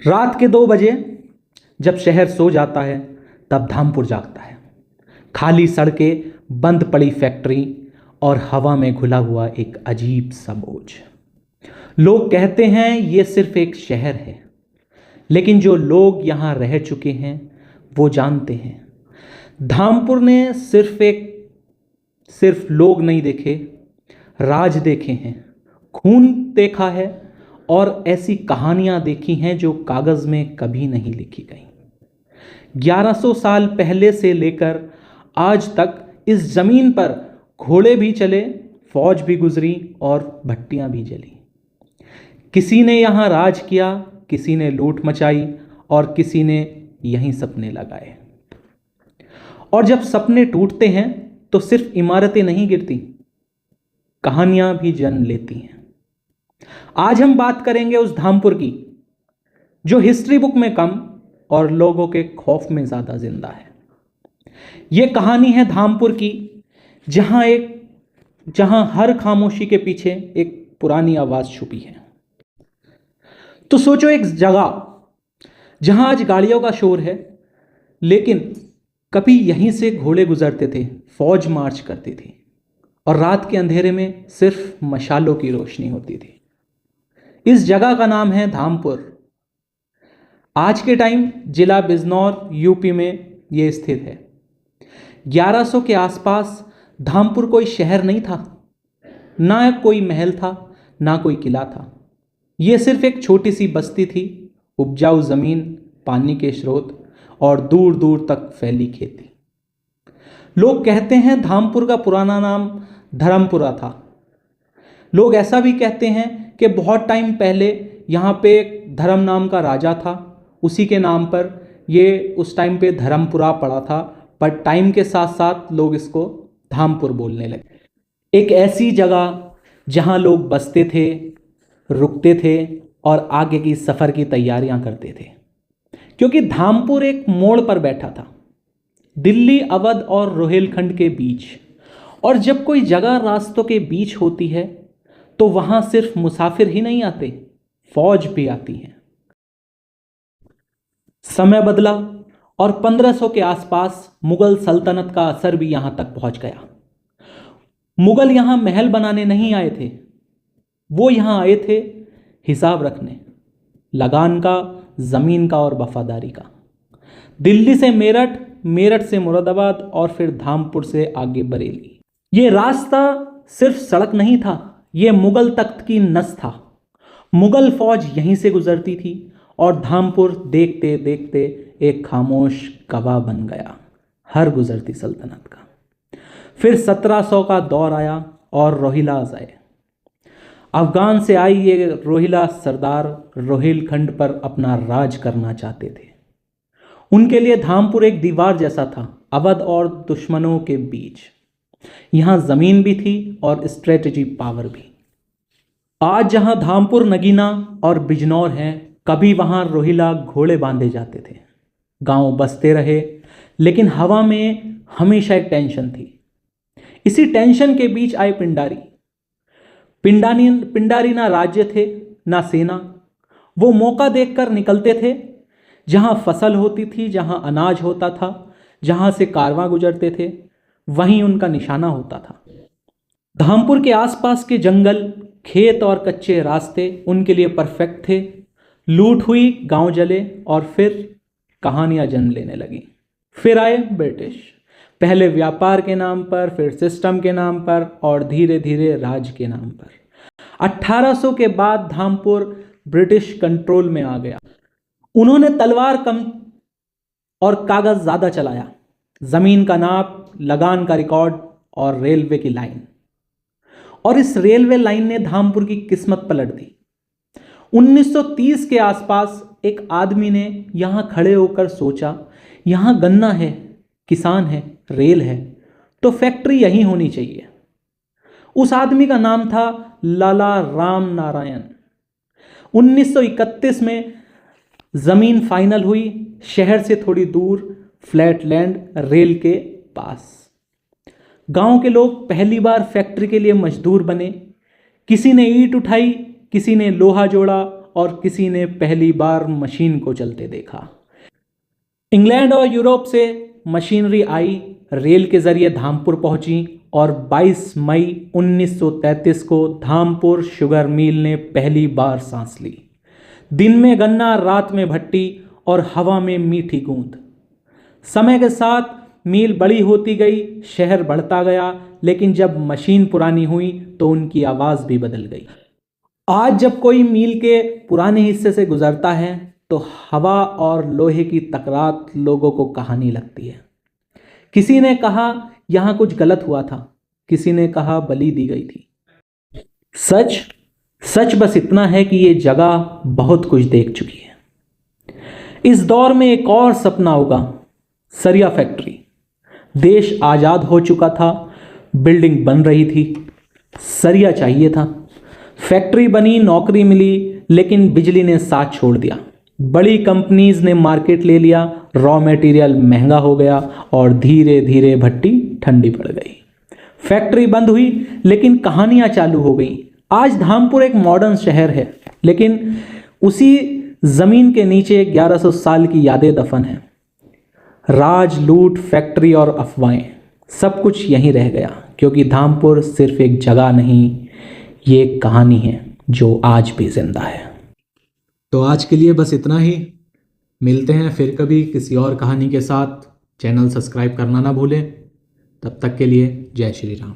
रात के 2 बजे जब शहर सो जाता है तब धामपुर जागता है। खाली सड़कें, बंद पड़ी फैक्ट्री और हवा में घुला हुआ एक अजीब सा बोझ। लोग कहते हैं ये सिर्फ एक शहर है, लेकिन जो लोग यहाँ रह चुके हैं वो जानते हैं धामपुर ने सिर्फ लोग नहीं देखे, राज देखे हैं, खून देखा है और ऐसी कहानियां देखी हैं जो कागज में कभी नहीं लिखी गई। 1100 साल पहले से लेकर आज तक इस जमीन पर घोड़े भी चले, फौज भी गुजरी और भट्टियां भी जली। किसी ने यहाँ राज किया, किसी ने लूट मचाई और किसी ने यहीं सपने लगाए। और जब सपने टूटते हैं तो सिर्फ इमारतें नहीं गिरती, कहानियां भी जन्म लेती हैं। आज हम बात करेंगे उस धामपुर की जो हिस्ट्री बुक में कम और लोगों के खौफ में ज्यादा जिंदा है। यह कहानी है धामपुर की, जहां हर खामोशी के पीछे एक पुरानी आवाज छुपी है। तो सोचो, एक जगह जहां आज गाड़ियों का शोर है, लेकिन कभी यहीं से घोड़े गुजरते थे, फौज मार्च करती थी और रात के अंधेरे में सिर्फ मशालों की रोशनी होती थी। इस जगह का नाम है धामपुर। आज के टाइम जिला बिजनौर, यूपी में यह स्थित है। 1100 के आसपास धामपुर कोई शहर नहीं था, ना कोई महल था, ना कोई किला था। यह सिर्फ एक छोटी सी बस्ती थी, उपजाऊ जमीन, पानी के स्रोत और दूर दूर तक फैली खेती। लोग कहते हैं धामपुर का पुराना नाम धर्मपुरा था। लोग ऐसा भी कहते हैं कि बहुत टाइम पहले यहाँ पे एक धर्म नाम का राजा था, उसी के नाम पर ये उस टाइम पे धर्मपुरा पड़ा था, पर टाइम के साथ साथ लोग इसको धामपुर बोलने लगे। एक ऐसी जगह जहाँ लोग बसते थे, रुकते थे और आगे की सफ़र की तैयारियां करते थे, क्योंकि धामपुर एक मोड़ पर बैठा था, दिल्ली, अवध और रोहिलखंड के बीच। और जब कोई जगह रास्तों के बीच होती है तो वहां सिर्फ मुसाफिर ही नहीं आते, फौज भी आती है। समय बदला और 1500 के आसपास मुगल सल्तनत का असर भी यहां तक पहुंच गया। मुगल यहां महल बनाने नहीं आए थे, वो यहां आए थे हिसाब रखने, लगान का, जमीन का और वफादारी का। दिल्ली से मेरठ, मेरठ से मुरादाबाद और फिर धामपुर से आगे बरेली। ये रास्ता सिर्फ सड़क नहीं था, ये मुगल तख्त की नस था। मुगल फौज यहीं से गुजरती थी और धामपुर देखते देखते एक खामोश गवाह बन गया हर गुजरती सल्तनत का। फिर 1700 का दौर आया और रोहिलाज आए। अफगान से आई ये रोहिला सरदार रोहिलखंड पर अपना राज करना चाहते थे। उनके लिए धामपुर एक दीवार जैसा था, अवध और दुश्मनों के बीच। यहां जमीन भी थी और स्ट्रेटेजी पावर भी। आज जहां धामपुर, नगीना और बिजनौर हैं, कभी वहां रोहिला घोड़े बांधे जाते थे। गांव बसते रहे, लेकिन हवा में हमेशा एक टेंशन थी। इसी टेंशन के बीच आए पिंडारी। पिंडारी ना राज्य थे ना सेना। वो मौका देखकर निकलते थे। जहां फसल होती थी, जहां अनाज होता था, जहां से कारवां गुजरते थे, वहीं उनका निशाना होता था। धामपुर के आसपास के जंगल, खेत और कच्चे रास्ते उनके लिए परफेक्ट थे। लूट हुई, गांव जले और फिर कहानियां जन्म लेने लगी। फिर आए ब्रिटिश, पहले व्यापार के नाम पर, फिर सिस्टम के नाम पर और धीरे धीरे राज के नाम पर। 1800 के बाद धामपुर ब्रिटिश कंट्रोल में आ गया। उन्होंने तलवार कम और कागज ज्यादा चलाया, जमीन का नाप, लगान का रिकॉर्ड और रेलवे की लाइन। और इस रेलवे लाइन ने धामपुर की किस्मत पलट दी। 1930 के आसपास एक आदमी ने यहां खड़े होकर सोचा, यहां गन्ना है, किसान है, रेल है, तो फैक्ट्री यहीं होनी चाहिए। उस आदमी का नाम था लाला राम नारायण। 1931 में जमीन फाइनल हुई, शहर से थोड़ी दूर, फ्लैट लैंड, रेल के पास। गांव के लोग पहली बार फैक्ट्री के लिए मजदूर बने। किसी ने ईंट उठाई, किसी ने लोहा जोड़ा और किसी ने पहली बार मशीन को चलते देखा। इंग्लैंड और यूरोप से मशीनरी आई, रेल के जरिए धामपुर पहुंची और 22 मई 1933 को धामपुर शुगर मिल ने पहली बार सांस ली। दिन में गन्ना, रात में भट्टी और हवा में मीठी गूंद। समय के साथ मिल बड़ी होती गई, शहर बढ़ता गया, लेकिन जब मशीन पुरानी हुई तो उनकी आवाज़ भी बदल गई। आज जब कोई मिल के पुराने हिस्से से गुजरता है तो हवा और लोहे की टकरार लोगों को कहानी लगती है। किसी ने कहा यहाँ कुछ गलत हुआ था, किसी ने कहा बलि दी गई थी। सच बस इतना है कि ये जगह बहुत कुछ देख चुकी है। इस दौर में एक और सपना होगा, सरिया फैक्ट्री। देश आज़ाद हो चुका था, बिल्डिंग बन रही थी, सरिया चाहिए था। फैक्ट्री बनी, नौकरी मिली, लेकिन बिजली ने साथ छोड़ दिया। बड़ी कंपनीज ने मार्केट ले लिया, रॉ मटेरियल महंगा हो गया और धीरे धीरे भट्टी ठंडी पड़ गई। फैक्ट्री बंद हुई, लेकिन कहानियां चालू हो गई। आज धामपुर एक मॉडर्न शहर है, लेकिन उसी जमीन के नीचे 1100 साल की यादें दफन हैं। राज, लूट, फैक्ट्री और अफवाहें, सब कुछ यहीं रह गया, क्योंकि धामपुर सिर्फ एक जगह नहीं, ये एक कहानी है जो आज भी जिंदा है। तो आज के लिए बस इतना ही। मिलते हैं फिर कभी किसी और कहानी के साथ। चैनल सब्सक्राइब करना ना भूलें। तब तक के लिए जय श्री राम।